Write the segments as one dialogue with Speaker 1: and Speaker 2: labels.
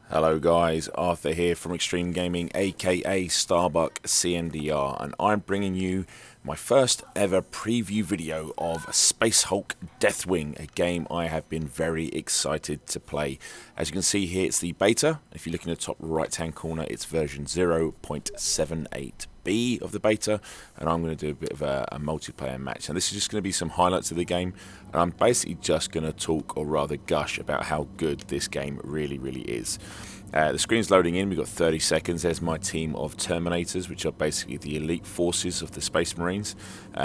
Speaker 1: Hello guys, Arthur here from Extreme Gaming, aka Starbuck CNDR, and I'm bringing you my first ever preview video of Space Hulk Deathwing, a game I have been very excited to play. As you can see here, it's the beta. If you look in the top right hand corner, it's version 0.78B of the beta, and I'm going to do a bit of a multiplayer match. And this is just going to be some highlights of the game, and I'm basically just going to talk, or rather gush, about how good this game really is. The screen's loading in. We've got 30 seconds. There's my team of Terminators, which are basically the elite forces of the Space Marines.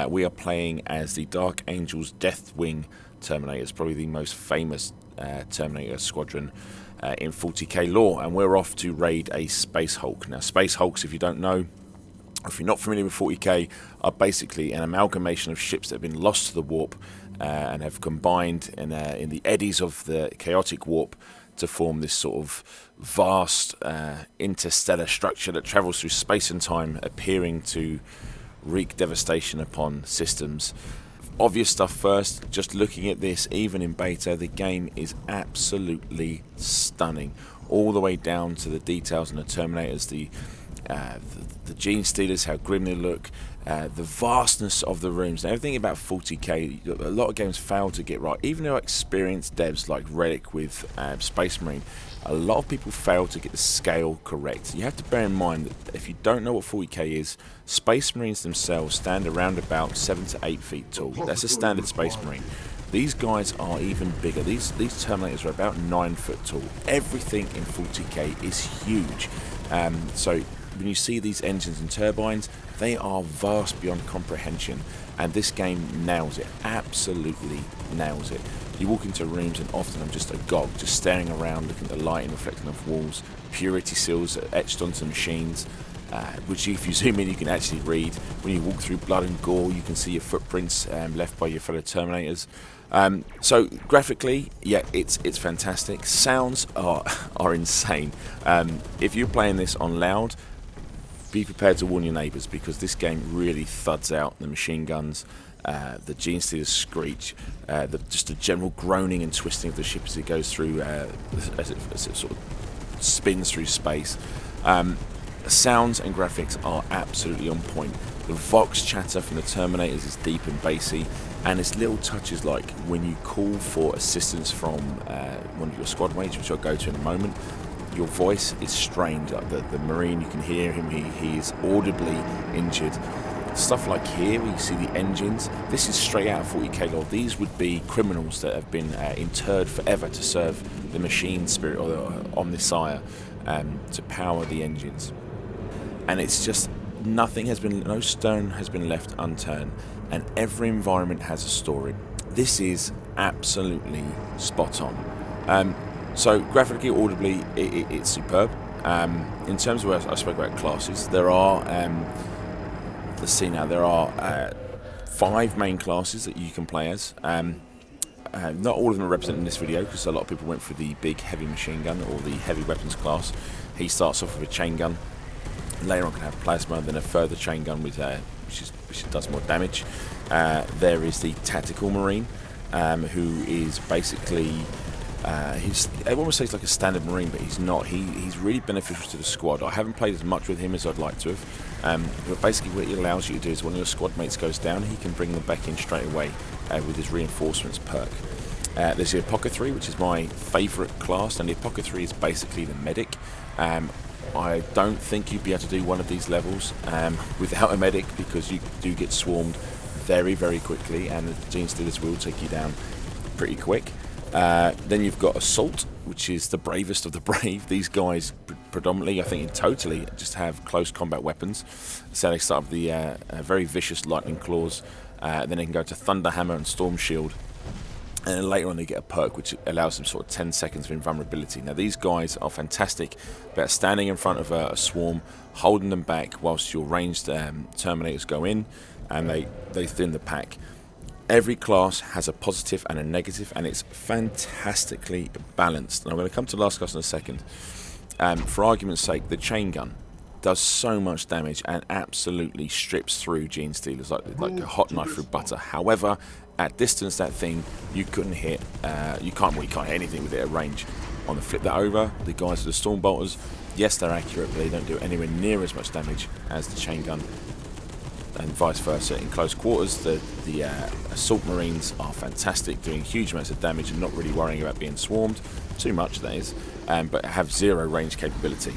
Speaker 1: We are playing as the Dark Angels Deathwing Terminators, probably the most famous Terminator squadron in 40k lore, and we're off to raid a Space Hulk. Now, Space Hulks, if you don't know, if you're not familiar with 40k, are basically an amalgamation of ships that have been lost to the warp and have combined in the eddies of the chaotic warp to form this sort of vast interstellar structure that travels through space and time, appearing to wreak devastation upon systems. Obvious stuff first, just looking at this, even in beta, the game is absolutely stunning. All the way down to the details and the Terminators, the gene stealers, how grim they look, the vastness of the rooms. Now, everything about 40k, a lot of games fail to get right. Even though experienced devs like Relic with Space Marine, a lot of people fail to get the scale correct. You have to bear in mind that if you don't know what 40k is, Space Marines themselves stand around about 7 to 8 feet tall. That's a standard Space Marine. These guys are even bigger. These Terminators are about 9 foot tall. Everything in 40k is huge. So when you see these engines and turbines, they are vast beyond comprehension, and this game nails it, absolutely nails it. You walk into rooms and often I'm just agog, just staring around, looking at the lighting reflecting off walls, purity seals etched onto machines, which if you zoom in you can actually read. When you walk through blood and gore, you can see your footprints left by your fellow Terminators. So graphically, yeah, it's fantastic. Sounds are insane. If you're playing this on loud, be prepared to warn your neighbours, because this game really thuds out the machine guns, the gene stealers screech, just the general groaning and twisting of the ship as it goes through, as it sort of spins through space. Sounds and graphics are absolutely on point. The vox chatter from the Terminators is deep and bassy, and it's little touches like when you call for assistance from one of your squad mates, which I'll go to in a moment. Your voice is strange. Like the Marine, you can hear him, he is audibly injured. Stuff like here, where you see the engines, this is straight out of 40k lore. These would be criminals that have been interred forever to serve the machine spirit, or the Omnissiah, to power the engines. And it's just, no stone has been left unturned, and every environment has a story. This is absolutely spot on. So graphically, audibly, it's superb. In terms of where I spoke about classes, there are, let's see now, there are 5 main classes that you can play as. Not all of them are represented in this video, because a lot of people went for the big heavy machine gun or the heavy weapons class. He starts off with a chain gun. Later on can have plasma, then a further chain gun with which does more damage. There is the tactical marine, who is basically everyone would say he's like a standard marine, but he's not. He's really beneficial to the squad. I haven't played as much with him as I'd like to have, but basically what it allows you to do is when your squad mates goes down, he can bring them back in straight away with his reinforcements perk. There's the Apothecary, which is my favourite class, and the Apothecary is basically the medic. I don't think you'd be able to do one of these levels without a medic, because you do get swarmed very quickly, and the gene stealers will take you down pretty quick. Then you've got Assault, which is the bravest of the brave. These guys predominantly, I think in totally, just have close combat weapons. So they start with the very vicious Lightning Claws, then they can go to Thunder Hammer and Storm Shield, and then later on they get a perk which allows them sort of 10 seconds of invulnerability. Now these guys are fantastic about standing in front of a swarm, holding them back whilst your ranged Terminators go in, and they thin the pack. Every class has a positive and a negative, and it's fantastically balanced. And I'm going to come to the last class in a second. For argument's sake, the chain gun does so much damage and absolutely strips through gene stealers like a hot knife through butter. However, at distance, that thing you couldn't hit. You can't hit anything with it at range.
Speaker 2: On the flip that over, the guys are the storm bolters. Yes, they're accurate, but they don't do anywhere near as much damage as the chain gun, and vice versa. In close quarters, the assault marines are fantastic, doing huge amounts of damage and not really worrying about being swarmed too much, that is, but have zero range capability.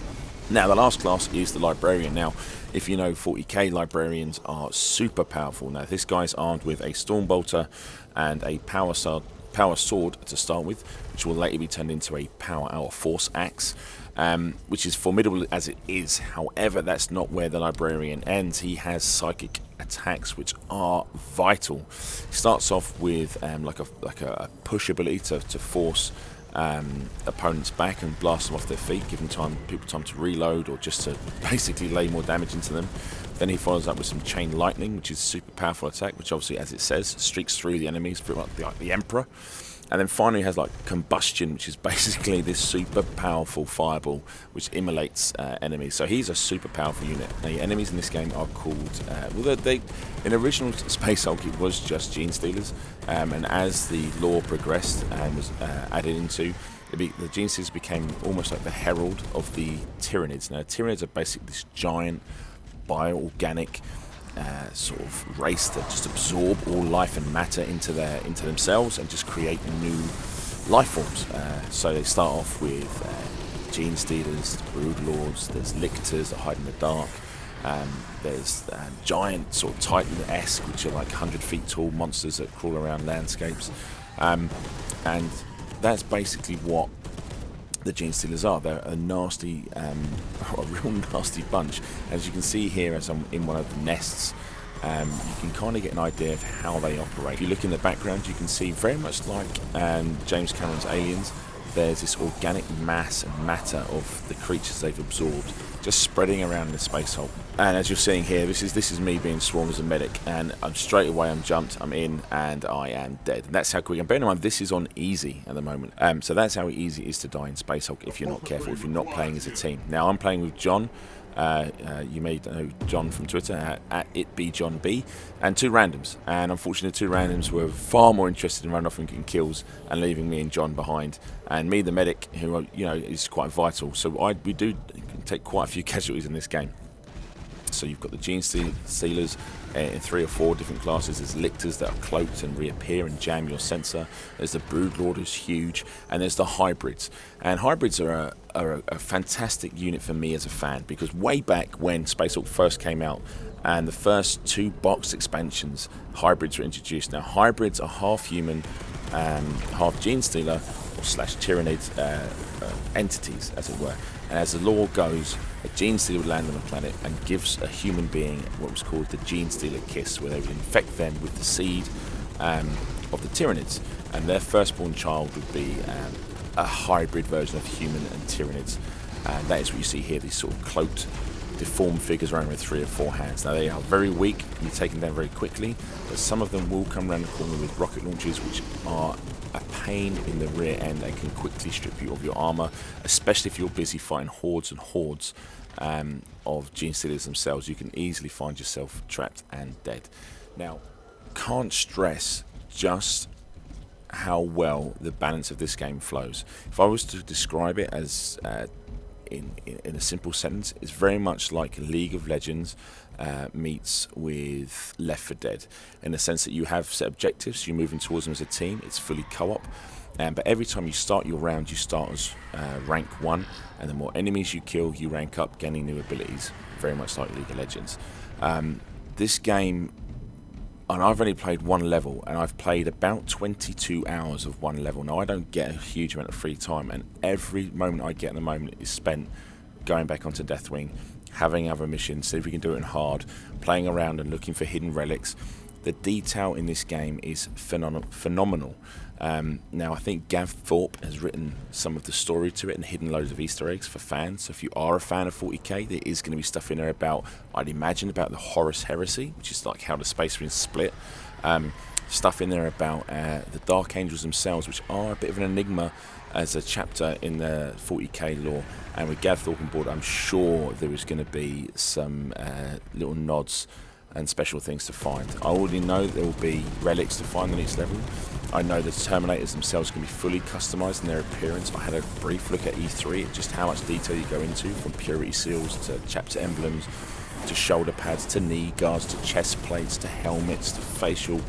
Speaker 2: Now, the last class is the librarian. Now, if you know 40k, librarians are super powerful. Now, this guy's armed with a storm bolter and a power sword to start with, which will later be turned into a power or force axe, which is formidable as it is. However, that's not where the librarian ends. He has psychic attacks which are vital. He starts off with like a push ability to force opponents back and blast them off their feet, giving people time to reload or just to basically lay more damage into them. Then he follows up with some chain lightning, which is a super powerful attack, which obviously, as it says, streaks through the enemies, pretty much like the Emperor. And then finally has like combustion, which is basically this super powerful fireball which immolates enemies. So he's a super powerful unit. Now, the enemies in this game are called, in original Space Hulk it was just Gene Stealers, and as the lore progressed and was added into, the Gene Stealers became almost like the herald of the Tyranids. Now, Tyranids are basically this giant bioorganic sort of race that just absorb all life and matter into themselves and just create new life forms. So they start off with Gene Stealers, Brood Lords, there's Lictors that hide in the dark, there's giant sort of Titan-esque, which are like 100 feet tall monsters that crawl around landscapes, and that's basically what the Gene Stealers are. They're a nasty, a real nasty bunch. As you can see here, as I'm in one of the nests, you can kind of get an idea of how they operate. If you look in the background, you can see very much like James Cameron's Aliens, there's this organic mass and matter of the creatures they've absorbed just spreading around the Space Hulk. And as you're seeing here, this is me being swarmed as a medic, and I'm jumped, I'm in, and I am dead. And that's how quick. And bear in mind, this is on easy at the moment. So that's how easy it is to die in Space Hulk if you're not careful, if you're not playing as a team. Now, I'm playing with John. You may know John from Twitter at itbejohnb, and two randoms. And unfortunately, the two randoms were far more interested in running off and getting kills and leaving me and John behind. And me, the medic, who is quite vital. So we do take quite a few casualties in this game. So you've got the Gene Stealers in 3 or 4 different classes. There's Lictors that are cloaked and reappear and jam your sensor. There's the Brood Lord, who's huge, and there's the hybrids. And hybrids are a fantastic unit for me as a fan, because way back when Space Hulk first came out and the first 2 box expansions, hybrids were introduced. Now, hybrids are half human, half Gene Stealer or / Tyranid entities, as it were. And as the lore goes, a Gene Stealer would land on a planet and gives a human being what was called the Gene Stealer kiss, where they would infect them with the seed of the Tyranids, and their firstborn child would be a hybrid version of human and Tyranids. And that is what you see here, these sort of cloaked, deformed figures running with 3 or 4 hands. Now, they are very weak, can be taken down very quickly, but some of them will come around the corner with rocket launchers, which are a pain in the rear end and can quickly strip you of your armor, especially if you're busy fighting hordes and hordes of Gene Stealers themselves. You can easily find yourself trapped and dead. Now, can't stress just how well the balance of this game flows. If I was to describe it as in a simple sentence, it's very much like League of Legends meets with Left 4 Dead, in the sense that you have set objectives, you're moving towards them as a team, it's fully co-op, but every time you start your round, you start as rank 1, and the more enemies you kill, you rank up, gaining new abilities, very much like League of Legends. This game, and I've only played 1 level, and I've played about 22 hours of 1 level. Now, I don't get a huge amount of free time, and every moment I get at the moment is spent going back onto Deathwing, having other missions, see if we can do it in hard, playing around and looking for hidden relics. The detail in this game is phenomenal. Now, I think Gav Thorpe has written some of the story to it and hidden loads of Easter eggs for fans. So if you are a fan of 40k, there is going to be stuff in there about, I'd imagine, about the Horus Heresy, which is like how the Space Marines split. Stuff in there about the Dark Angels themselves, which are a bit of an enigma as a chapter in the 40k lore. And with Gav Thorpe on board, I'm sure there is going to be some little nods and special things to find. I already know there will be relics to find on each level. I know the Terminators themselves can be fully customised in their appearance. I had a brief look at E3 at just how much detail you go into, from purity seals to chapter emblems, to shoulder pads, to knee guards, to chest plates, to helmets, to facial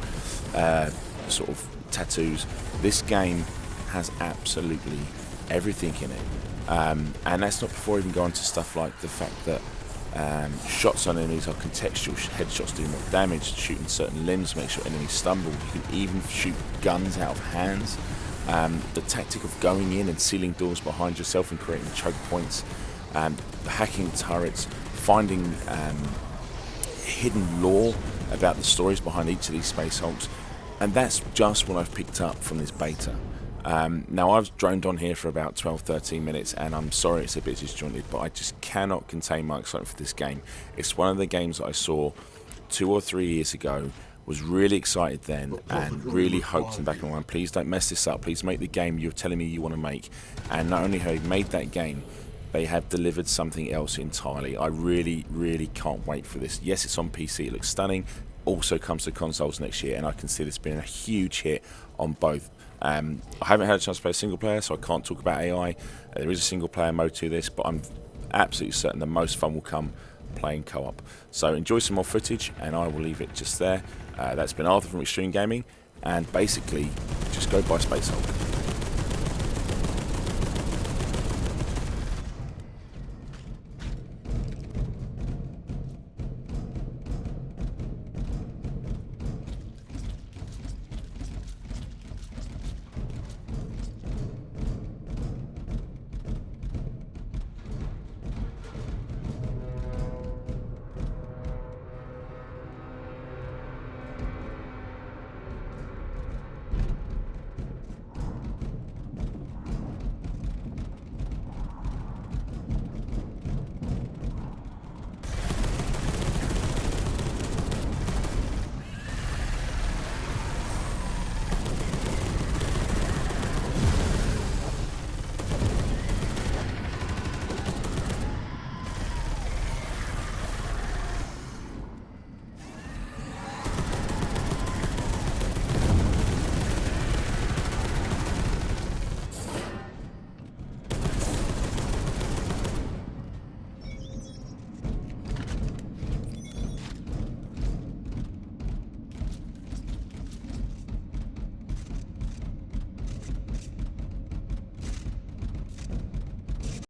Speaker 2: sort of tattoos. This game has absolutely everything in it, and that's not before even going to stuff like the fact that shots on enemies are contextual. Headshots do more damage. Shooting certain limbs makes your enemies stumble. You can even shoot guns out of hands. The tactic of going in and sealing doors behind yourself and creating choke points, hacking turrets, finding hidden lore about the stories behind each of these Space Hulks, and that's just what I've picked up from this beta. Now, I've droned on here for about 12-13 minutes, and I'm sorry it's a bit disjointed, but I just cannot contain my excitement for this game. It's one of the games that I saw 2 or 3 years ago, was really excited then, and really hoped in the back of my mind, please don't mess this up, please make the game you're telling me you want to make. And not only have they made that game, they have delivered something else entirely. I really, really can't wait for this. Yes, it's on PC, it looks stunning, also comes to consoles next year, and I can see this being a huge hit on both. I haven't had a chance to play single player, so I can't talk about AI. There is a single player mode to this, but I'm absolutely certain the most fun will come playing co-op. So enjoy some more footage, and I will leave it just there. That's been Arthur from Extreme Gaming, and basically just go buy Space Hulk.